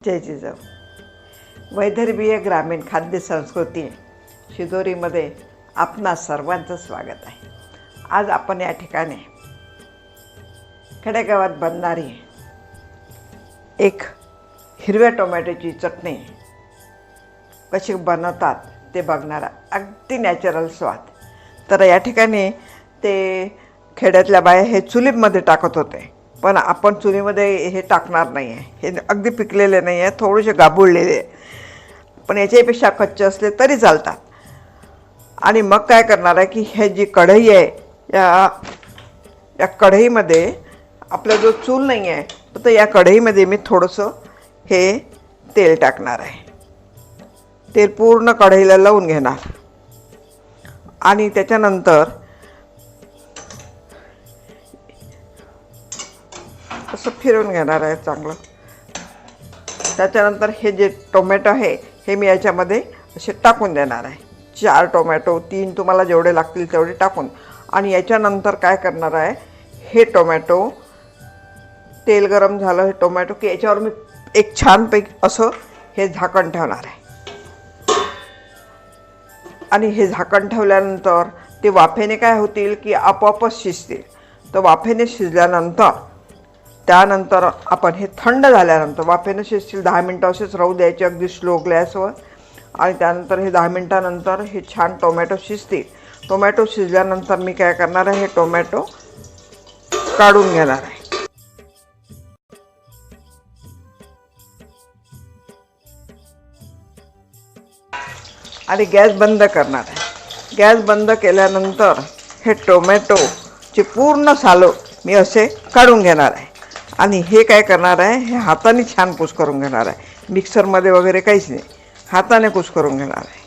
जय जिजाऊ। वैदर्भीय ग्रामीण खाद्य संस्कृती शिदोरीमध्ये आपणा सर्वांचं स्वागत आहे। आज आपण या ठिकाणी खेडेगावात बनणारी एक हिरव्या टोमॅटोची चटणी कशी बनवतात ते बघणारा अगदी नॅचरल स्वाद। तर या ठिकाणी ते खेड्यातल्या बाया हे चुलीमध्ये टाकत होते, पण आपण चुलीमध्ये हे टाकणार नाही आहे। हे अगदी पिकलेले नाही आहे, थोडेसे गाबुळलेले, पण याच्यापेक्षा कच्चे असले तरी चालतात। आणि मग काय करणार आहे की हे जी कढई आहे या कढईमध्ये आपला जो चूल नाही आहे तर या कढईमध्ये मी थोडंसं हे तेल टाकणार आहे। तेल पूर्ण कढईला लावून घेणार आणि त्याच्यानंतर असं फिरवून घेणार आहे चांगलं। त्याच्यानंतर हे जे टोमॅटो आहे हे मी याच्यामध्ये असे टाकून देणार आहे। 4 टोमॅटो 3 तुम्हाला जेवढे लागतील तेवढे टाकून, आणि याच्यानंतर काय करणार आहे, हे टोमॅटो तेल गरम झालं हे टोमॅटो की याच्यावर मी एक छानपैकी असं हे झाकण ठेवणार आहे। आणि हे झाकण ठेवल्यानंतर ते वाफेने काय होतील की आपोआपच शिजतील। तर वाफेने शिजल्यानंतर त्यानंतर आपण हे थंड झाल्यानंतर वाफेने शिजतील 10 मिनटं असेच राहू द्यायचे अगदी स्लो गॅसवर। आणि त्यानंतर हे 10 मिनटानंतर हे छान टोमॅटो शिजतील। टोमॅटो शिजल्यानंतर मी काय करणार आहे, हे टोमॅटो काढून घेणार आहे। आणि गॅस बंद करणार आहे। गॅस बंद केल्यानंतर हे टोमॅटोचे पूर्ण सालं मी असे काढून घेणार आहे। आणि हे काय करणार आहे, हे हाताने छान कुस करून घेणार आहे। मिक्सरमध्ये वगैरे काहीच नाही, हाताने कुस करून घेणार आहे।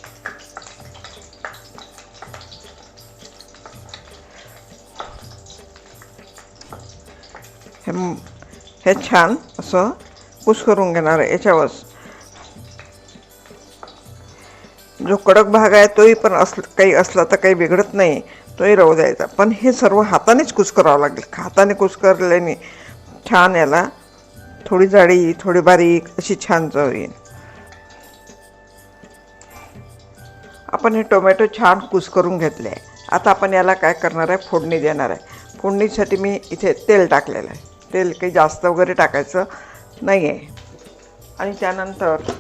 हे छान असं कुस करून घेणार आहे। याच्यावर जो कडक भाग आहे तोही पण काही असला तर काही बिघडत नाही, तोही राहू द्यायचा। पण हे सर्व हातानेच कुस करावं लागेल। हाताने कुस करल्याने छान याला थोडी जाडी थोडी बारीक अशी छान चव येईल। आपण हे टोमॅटो छान कुस करून घेतले आहे। आता आपण याला काय करणार आहे, फोडणी देणार आहे। फोडणीसाठी मी इथे तेल टाकलेलं आहे। तेल काही जास्त वगैरे टाकायचं नाही आहे। आणि त्यानंतर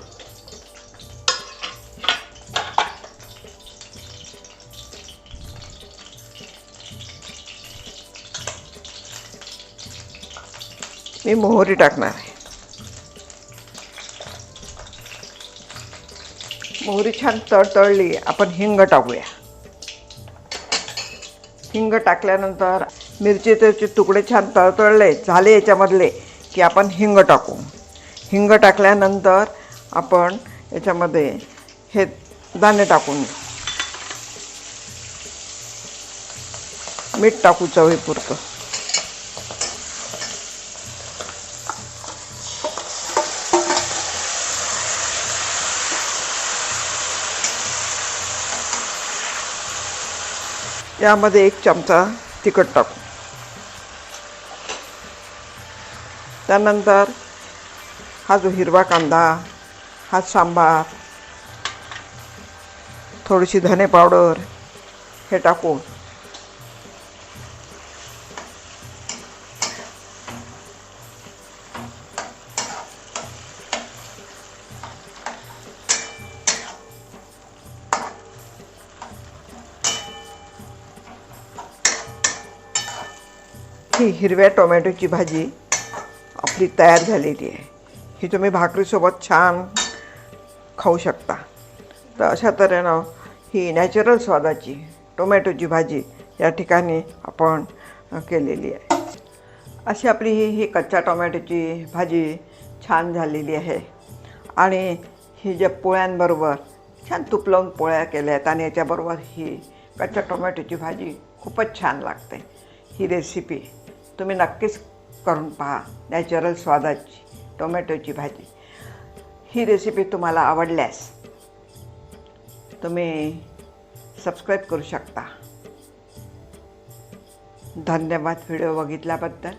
मी मोहरी टाकणार आहे। मोहरी छान तळतळली, आपण हिंग टाकूया। हिंग टाकल्यानंतर मिरचीचे तुकडे छान तळतळले झाले याच्यामधले की आपण हिंग टाकू। हिंग टाकल्यानंतर आपण याच्यामध्ये हे दाणे टाकून घेऊ। मीठ टाकू चवीपुरतं। यामध्ये 1 चमचा तिखट टाकू। त्यानंतर हा जो हिरवा कांदा, हा सांबार, थोडीशी धने पावडर हे टाकून ही हिरव्या टोमॅटोची भाजी आपली तयार झालेली आहे। ही तुम्ही भाकरीसोबत छान खाऊ शकता। तर अशा तऱ्हेनं ही नॅचरल स्वादाची टोमॅटोची भाजी या ठिकाणी आपण केलेली आहे। अशी आपली ही कच्च्या टोमॅटोची भाजी छान झालेली आहे। आणि ही ज्या पोळ्यांबरोबर छान तूप लावून पोळ्या केल्या आहेत आणि याच्याबरोबर ही कच्च्या टोमॅटोची भाजी खूपच छान लागते। ही रेसिपी तुम्ही नक्कीच करून पहा, नॅचरल स्वादाची टोमॅटोची भाजी। ही रेसिपी तुम्हाला आवडल्यास तुम्ही सबस्क्राईब करू शकता। धन्यवाद व्हिडिओ बघितल्याबद्दल।